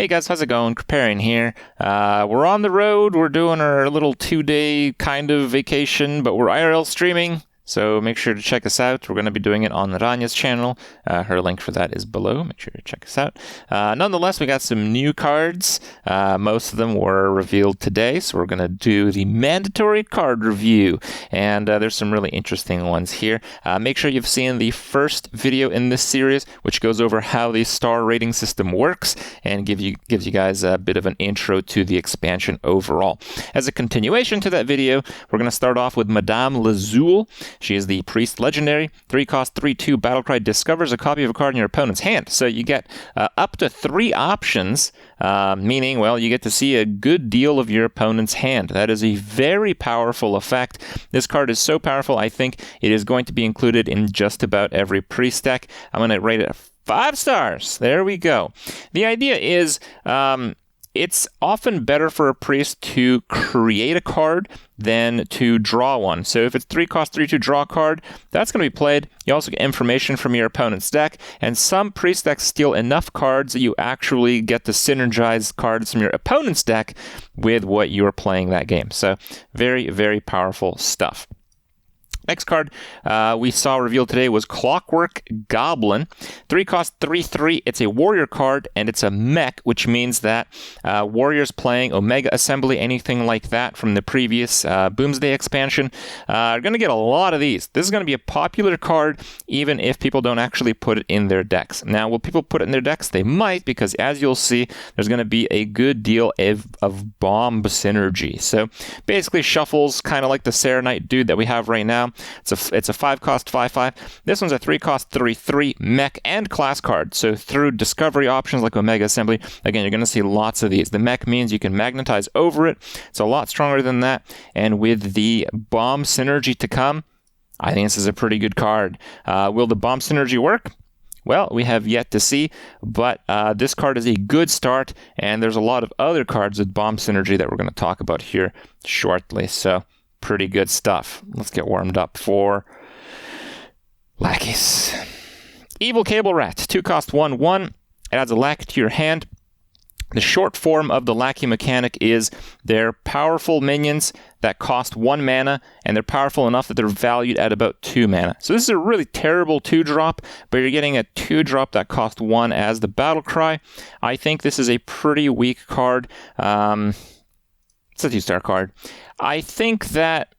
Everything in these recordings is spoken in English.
Hey guys, how's it going? Kripparrian here. We're on the road. We're doing our little 2-day kind of vacation, but we're IRL streaming. So make sure to check us out. We're going to be doing it on Ranya's channel. Her link for that is below. Make sure to check us out. Nonetheless, we got some new cards. Most of them were revealed today, so we're going to do the mandatory card review. And there's some really interesting ones here. Make sure you've seen the first video in this series, which goes over how the star rating system works and gives you guys a bit of an intro to the expansion overall. As a continuation to that video, we're going to start off with Madame Lazuli. She is the Priest Legendary. 3-cost, 3/2 Battlecry discovers a copy of a card in your opponent's hand. So you get up to 3 options, meaning, well, you get to see a good deal of your opponent's hand. That is a very powerful effect. This card is so powerful, I think it is going to be included in just about every Priest deck. I'm going to rate it 5 stars. There we go. The idea is it's often better for a priest to create a card than to draw one. So if it's 3-cost, 3/2 draw card, that's going to be played. You also get information from your opponent's deck, and some priest decks steal enough cards that you actually get to synergize cards from your opponent's deck with what you're playing that game. So very, very powerful stuff. Next card we saw revealed today was Clockwork Goblin. 3-cost, 3/3. It's a warrior card, and it's a mech, which means that warriors playing Omega Assembly, anything like that from the previous Boomsday expansion, are going to get a lot of these. This is going to be a popular card, even if people don't actually put it in their decks. Now, will people put it in their decks? They might, because as you'll see, there's going to be a good deal of bomb synergy. So basically shuffles, kind of like the Serenite dude that we have right now. It's a 5-cost, 5/5. This one's a 3-cost, 3/3 mech and class card. So through discovery options like Omega Assembly, again, you're going to see lots of these. The mech means you can magnetize over it. It's a lot stronger than that. And with the bomb synergy to come, I think this is a pretty good card. Will the bomb synergy work? Well, we have yet to see, but this card is a good start, and there's a lot of other cards with bomb synergy that we're going to talk about here shortly. So pretty good stuff. Let's get warmed up for lackeys. Evil Cable Rat, 2-cost, 1/1. It adds a lackey to your hand. The short form of the lackey mechanic is they're powerful minions that cost 1 mana, and they're powerful enough that they're valued at about 2 mana. So this is a really terrible 2-drop, but you're getting a 2-drop that cost 1 as the battle cry. I think this is a pretty weak card. It's a 2-star card. I think that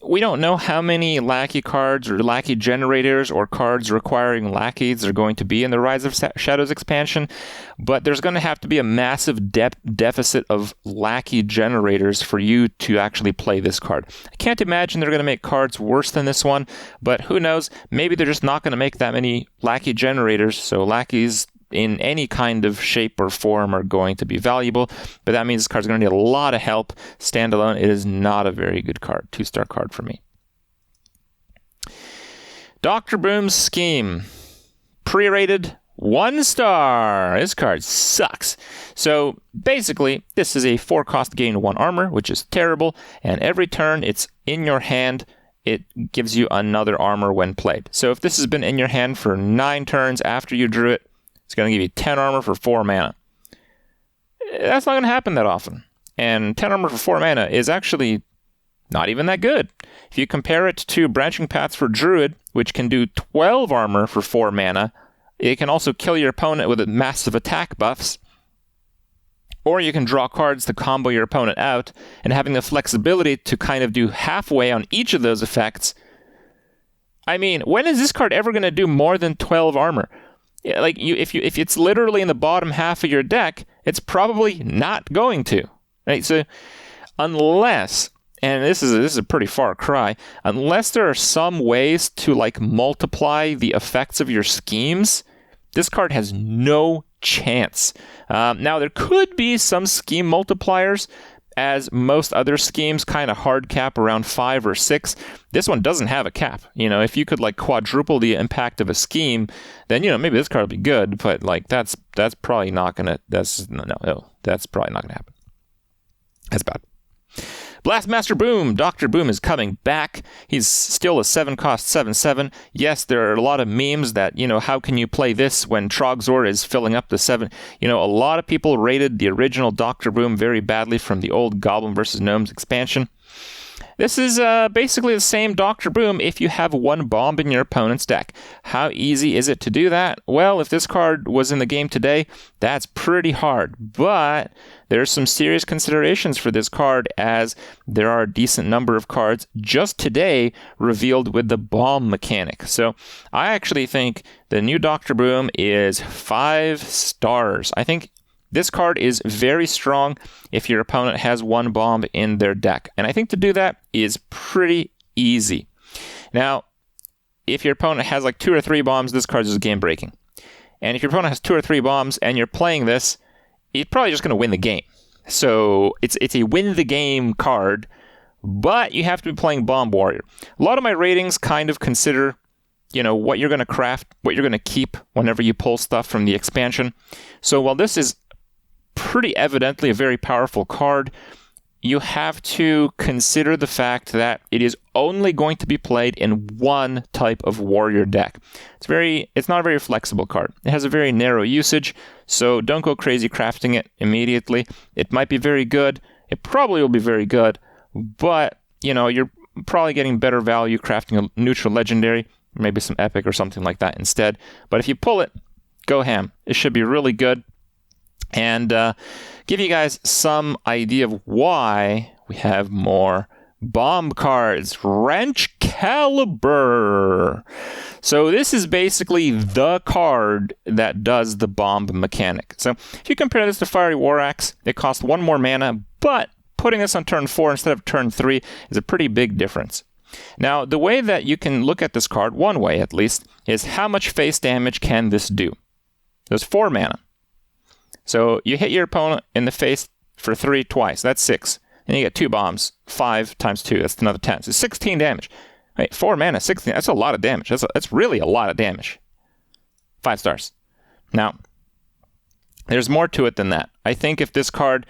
we don't know how many lackey cards or lackey generators or cards requiring lackeys are going to be in the Rise of Shadows expansion, but there's going to have to be a massive deficit of lackey generators for you to actually play this card. I can't imagine they're going to make cards worse than this one, but who knows? Maybe they're just not going to make that many lackey generators, so lackeys in any kind of shape or form are going to be valuable, but that means this card's going to need a lot of help. Standalone, it is not a very good card. 2-star card for me. Dr. Broom's Scheme. Pre-rated 1 star. This card sucks. So basically, this is a 4-cost gain 1 armor, which is terrible, and every turn it's in your hand, it gives you another armor when played. So if this has been in your hand for 9 turns after you drew it, it's going to give you 10 armor for 4 mana. That's not going to happen that often. And 10 armor for 4 mana is actually not even that good. If you compare it to Branching Paths for Druid, which can do 12 armor for 4 mana, it can also kill your opponent with massive attack buffs. Or you can draw cards to combo your opponent out, and having the flexibility to kind of do halfway on each of those effects. I mean, when is this card ever going to do more than 12 armor? Like, if it's literally in the bottom half of your deck, it's probably not going to, right? So unless, and this is a pretty far cry, unless there are some ways to like multiply the effects of your schemes, this card has no chance. Now there could be some scheme multipliers, as most other schemes kind of hard cap around 5 or 6. This one doesn't have a cap. You know, if you could like quadruple the impact of a scheme, then, you know, maybe this card would be good, but like that's probably not gonna, that's probably not gonna happen. That's bad. Blastmaster Boom! Dr. Boom is coming back. He's still a 7-cost 7/7. Yes, there are a lot of memes that, how can you play this when Trogzor is filling up the 7? A lot of people rated the original Dr. Boom very badly from the old Goblin vs. Gnomes expansion. This is basically the same Dr. Boom if you have one bomb in your opponent's deck. How easy is it to do that? Well, if this card was in the game today, that's pretty hard. But there's some serious considerations for this card, as there are a decent number of cards just today revealed with the bomb mechanic. So I actually think the new Dr. Boom is 5 stars. I think this card is very strong if your opponent has one bomb in their deck. And I think to do that is pretty easy. Now, if your opponent has like 2 or 3 bombs, this card is game breaking. And if your opponent has 2 or 3 bombs and you're playing this, he's probably just going to win the game. So it's a win the game card, but you have to be playing Bomb Warrior. A lot of my ratings kind of consider what you're going to craft, what you're going to keep whenever you pull stuff from the expansion. So while this is pretty evidently a very powerful card, you have to consider the fact that it is only going to be played in one type of warrior deck. It's not a very flexible card. It has a very narrow usage, so don't go crazy crafting it immediately. It might be very good. It probably will be very good, but you're probably getting better value crafting a neutral legendary, maybe some epic or something like that instead. But if you pull it, go ham. It should be really good. And give you guys some idea of why we have more bomb cards. Wrench Caliber. So this is basically the card that does the bomb mechanic. So if you compare this to Fiery War Axe, it costs 1 more mana, but putting this on turn 4 instead of turn 3 is a pretty big difference. Now, the way that you can look at this card, one way at least, is how much face damage can this do? There's 4 mana. So you hit your opponent in the face for 3 twice. That's 6. And you get 2 bombs. 5 times 2. That's another 10. So 16 damage. Wait, 4 mana, 16. That's a lot of damage. That's really a lot of damage. 5 stars. Now, there's more to it than that. I think if this card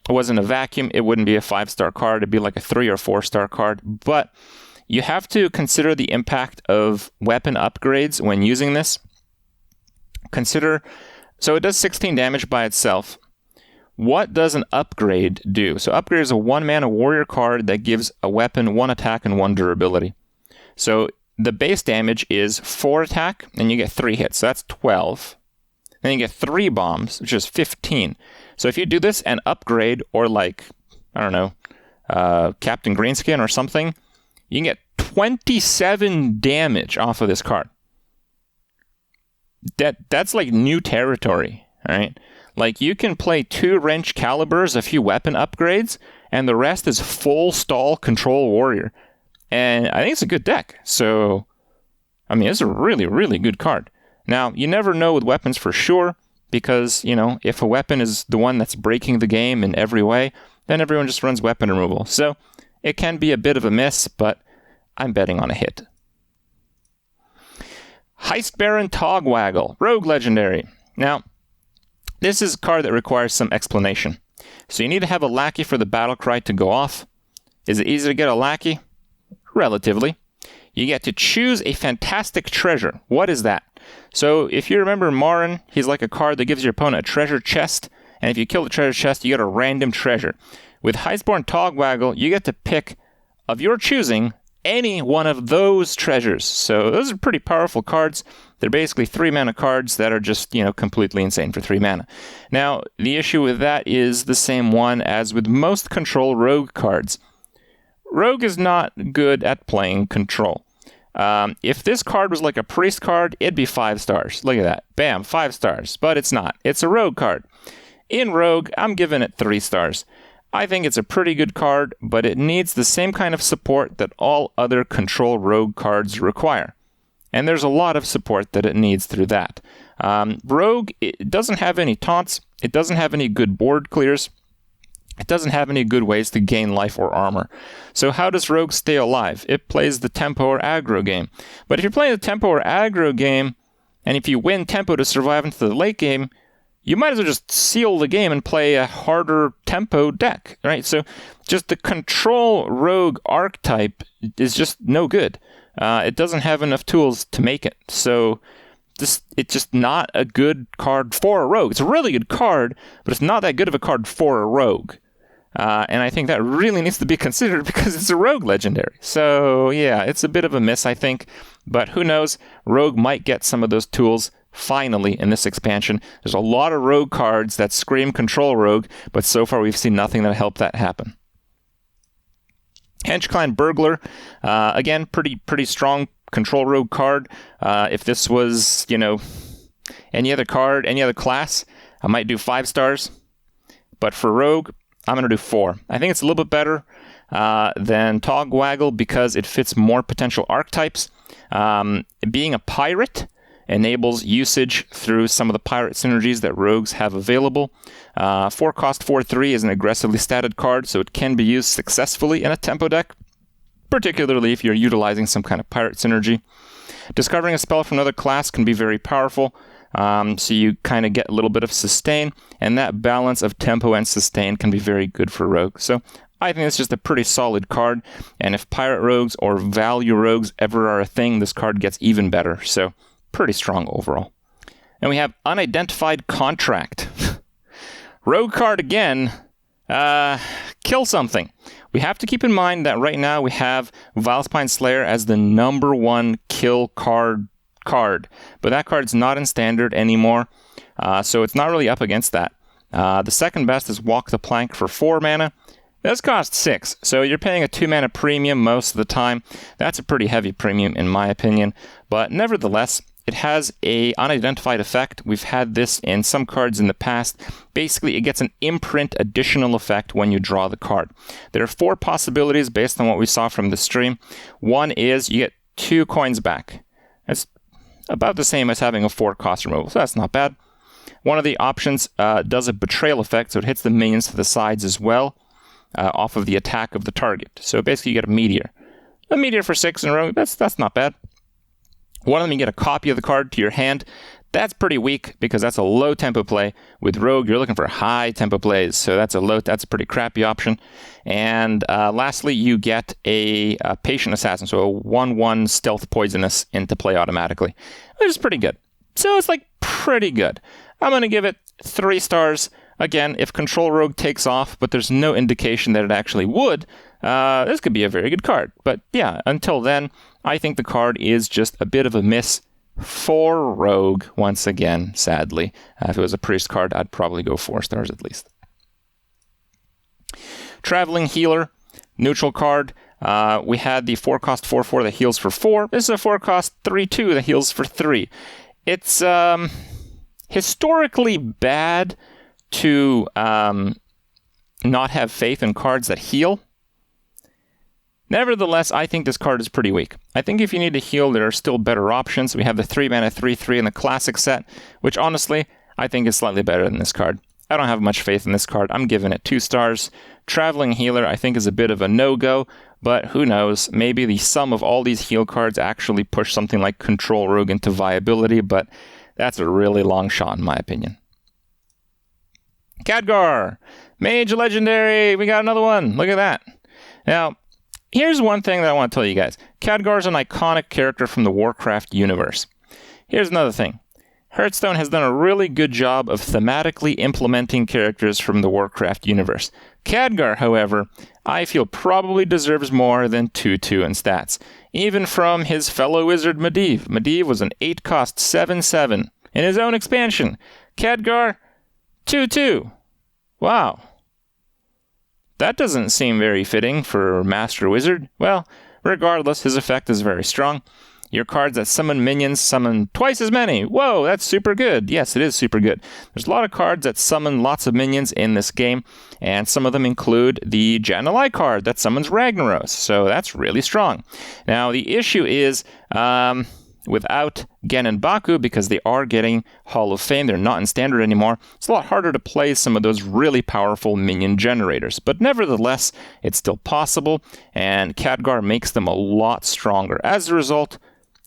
was in a vacuum, it wouldn't be a 5-star card. It'd be like a 3 or 4-star card. But you have to consider the impact of weapon upgrades when using this. So it does 16 damage by itself. What does an upgrade do? So upgrade is a 1-mana warrior card that gives a weapon 1 attack and 1 durability. So the base damage is 4 attack, and you get 3 hits. So that's 12. Then you get 3 bombs, which is 15. So if you do this and upgrade, or Captain Greenskin or something, you can get 27 damage off of this card. That's like new territory, all right? Like, you can play 2 Wrench Calibers, a few weapon upgrades, and the rest is full stall control warrior. And I think it's a good deck. So, it's a really, really good card. Now, you never know with weapons for sure, because, if a weapon is the one that's breaking the game in every way, then everyone just runs weapon removal. So, it can be a bit of a miss, but I'm betting on a hit. Heist Baron Togwaggle, Rogue Legendary. Now, this is a card that requires some explanation. So you need to have a lackey for the battle cry to go off. Is it easy to get a lackey? Relatively. You get to choose a fantastic treasure. What is that? So if you remember Marin, he's like a card that gives your opponent a treasure chest, and if you kill the treasure chest, you get a random treasure. With Heistborn Togwaggle, you get to pick, of your choosing, any one of those treasures. So those are pretty powerful cards. They're basically 3-mana cards that are just, completely insane for 3 mana. Now, the issue with that is the same one as with most control rogue cards. Rogue is not good at playing control. If this card was like a priest card, it'd be 5 stars. Look at that. Bam, 5 stars. But it's not. It's a rogue card. In Rogue, I'm giving it 3 stars. I think it's a pretty good card, but it needs the same kind of support that all other control rogue cards require. And there's a lot of support that it needs through that. Rogue, it doesn't have any taunts. It doesn't have any good board clears. It doesn't have any good ways to gain life or armor. So how does Rogue stay alive? It plays the tempo or aggro game. But if you're playing the tempo or aggro game, and if you win tempo to survive into the late game, you might as well just seal the game and play a harder tempo deck, right? So just the control rogue archetype is just no good. It doesn't have enough tools to make it. So it's just not a good card for a rogue. It's a really good card, but it's not that good of a card for a rogue. And I think that really needs to be considered because it's a rogue legendary. So yeah, it's a bit of a miss, I think. But who knows? Rogue might get some of those tools finally in this expansion. There's a lot of rogue cards that scream control rogue, but so far we've seen nothing that helped that happen. Hench Clan Burglar, again, pretty strong control rogue card. If this was, any other card, any other class, I might do 5 stars. But for rogue, I'm going to do 4. I think it's a little bit better than Togwaggle because it fits more potential archetypes. Being a pirate enables usage through some of the pirate synergies that rogues have available. 4 cost 4/3 is an aggressively statted card, so it can be used successfully in a tempo deck, particularly if you're utilizing some kind of pirate synergy. Discovering a spell from another class can be very powerful, so you kind of get a little bit of sustain, and that balance of tempo and sustain can be very good for rogue. So I think it's just a pretty solid card, and if pirate rogues or value rogues ever are a thing, this card gets even better. So pretty strong overall. And we have Unidentified Contract. Rogue card again. Kill something. We have to keep in mind that right now we have Vilespine Slayer as the number 1 kill card, but that card's not in standard anymore, so it's not really up against that. The second best is Walk the Plank for 4 mana. This costs 6, so you're paying a 2 mana premium most of the time. That's a pretty heavy premium in my opinion, but nevertheless, it has a unidentified effect. We've had this in some cards in the past. Basically, it gets an imprint additional effect when you draw the card. There are 4 possibilities based on what we saw from the stream. One is you get 2 coins back. That's about the same as having a 4 cost removal, so that's not bad. One of the options does a betrayal effect, so it hits the minions to the sides as well, off of the attack of the target. So basically you get a meteor. A meteor for 6 in a row, that's not bad. One of them, you get a copy of the card to your hand. That's pretty weak because that's a low tempo play. With Rogue, you're looking for high tempo plays, so that's a pretty crappy option. And lastly, you get a Patient Assassin, so a 1/1 stealth poisonous into play automatically, which is pretty good. So it's pretty good. I'm going to give it 3 stars. Again, if Control Rogue takes off, but there's no indication that it actually would, this could be a very good card. But yeah, until then, I think the card is just a bit of a miss for Rogue, once again, sadly. If it was a Priest card, I'd probably go 4 stars at least. Traveling Healer, neutral card. We had the 4 cost 4/4 that heals for 4. This is a 4 cost 3/2 that heals for 3. It's historically bad to not have faith in cards that heal. Nevertheless, I think this card is pretty weak. I think if you need to heal, there are still better options. We have the 3 mana 3/3 in the classic set, which honestly, I think is slightly better than this card. I don't have much faith in this card. I'm giving it 2 stars. Traveling Healer, I think, is a bit of a no-go, but who knows? Maybe the sum of all these heal cards actually push something like Control Rogue into viability, but that's a really long shot in my opinion. Khadgar, Mage Legendary. We got another one. Look at that. Now, here's one thing that I want to tell you guys. Khadgar is an iconic character from the Warcraft universe. Here's another thing. Hearthstone has done a really good job of thematically implementing characters from the Warcraft universe. Khadgar, however, I feel probably deserves more than 2/2 in stats. Even from his fellow wizard Medivh. Medivh was an 8 cost 7/7 in his own expansion. Khadgar, 2/2. Wow. That doesn't seem very fitting for Master Wizard. Well, regardless, his effect is very strong. Your cards that summon minions summon twice as many. Whoa, that's super good. Yes, it is super good. There's a lot of cards that summon lots of minions in this game, and some of them include the Jan'alai card that summons Ragnaros, so that's really strong. Now, the issue is, without Gen and Baku, because they are getting Hall of Fame, they're not in standard anymore, it's a lot harder to play some of those really powerful minion generators. But nevertheless, it's still possible, and Khadgar makes them a lot stronger. As a result,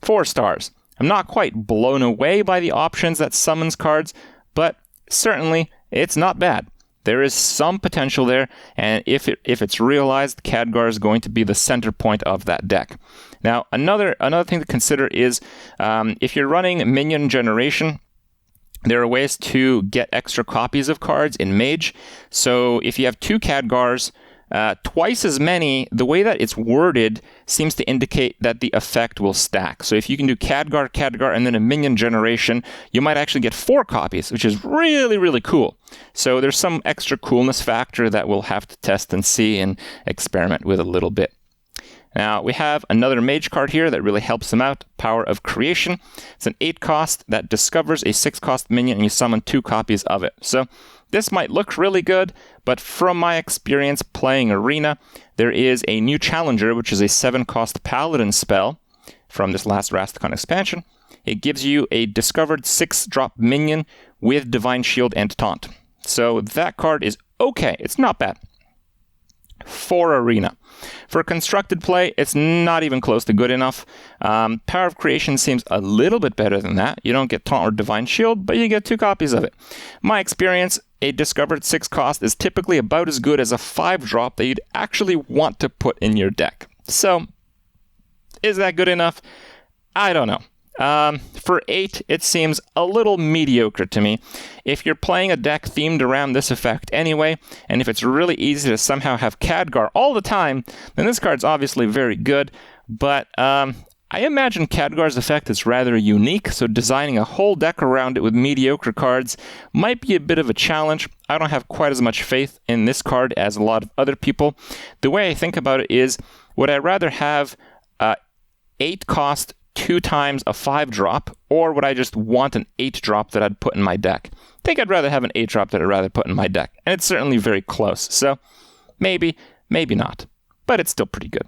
4 stars. I'm not quite blown away by the options that summons cards, but certainly it's not bad. There is some potential there, and if it's realized, Khadgar is going to be the center point of that deck. Now, another thing to consider is if you're running minion generation, there are ways to get extra copies of cards in Mage. So if you have 2 Khadgars, twice as many, the way that it's worded seems to indicate that the effect will stack. So if you can do Khadgar, and then a minion generation, you might actually get 4 copies, which is really, really cool. So there's some extra coolness factor that we'll have to test and see and experiment with a little bit. Now, we have another mage card here that really helps him out, Power of Creation. It's an 8 cost that discovers a 6 cost minion, and you summon 2 copies of it. So this might look really good, but from my experience playing Arena, there is a new challenger, which is a 7 cost Paladin spell from this last Rastakhan expansion. It gives you a discovered 6-drop minion with Divine Shield and Taunt. So that card is okay. It's not bad for Arena. For constructed play, it's not even close to good enough. Power of Creation seems a little bit better than that. You don't get Taunt or Divine Shield, but you get 2 copies of it. My experience, a discovered 6 cost is typically about as good as a 5-drop that you'd actually want to put in your deck. So, is that good enough? I don't know. For 8, it seems a little mediocre to me. If you're playing a deck themed around this effect anyway, and if it's really easy to somehow have Khadgar all the time, then this card's obviously very good, but I imagine Khadgar's effect is rather unique, so designing a whole deck around it with mediocre cards might be a bit of a challenge. I don't have quite as much faith in this card as a lot of other people. The way I think about it is, would I rather have 8 cost 2 times a 5-drop, or would I just want an 8-drop that I'd put in my deck? I think I'd rather have an 8-drop that I'd rather put in my deck, and it's certainly very close, so maybe, maybe not, but it's still pretty good.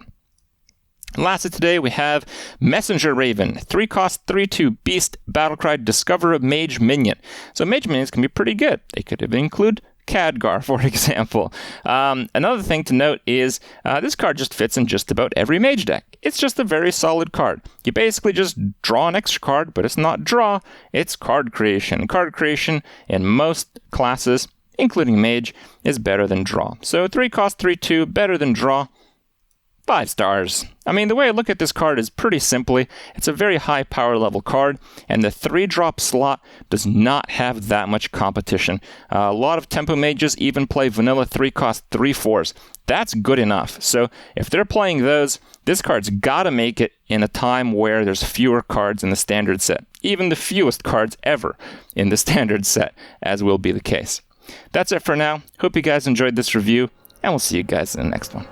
Lastly today we have Messenger Raven, 3 cost, 3/2 Beast, Battlecry, Discover a Mage Minion. So Mage Minions can be pretty good. They could even include Khadgar, for example. Another thing to note is this card just fits in just about every mage deck. It's just a very solid card. You basically just draw an extra card, but it's not draw, it's card creation. Card creation in most classes, including mage, is better than draw. So 3 cost, 3/2, better than draw. 5 stars. I mean, the way I look at this card is pretty simply, it's a very high power level card, and the 3-drop slot does not have that much competition. A lot of tempo mages even play vanilla 3 cost 3/4s. That's good enough. So if they're playing those, this card's gotta make it in a time where there's fewer cards in the standard set. Even the fewest cards ever in the standard set, as will be the case. That's it for now. Hope you guys enjoyed this review, and we'll see you guys in the next one.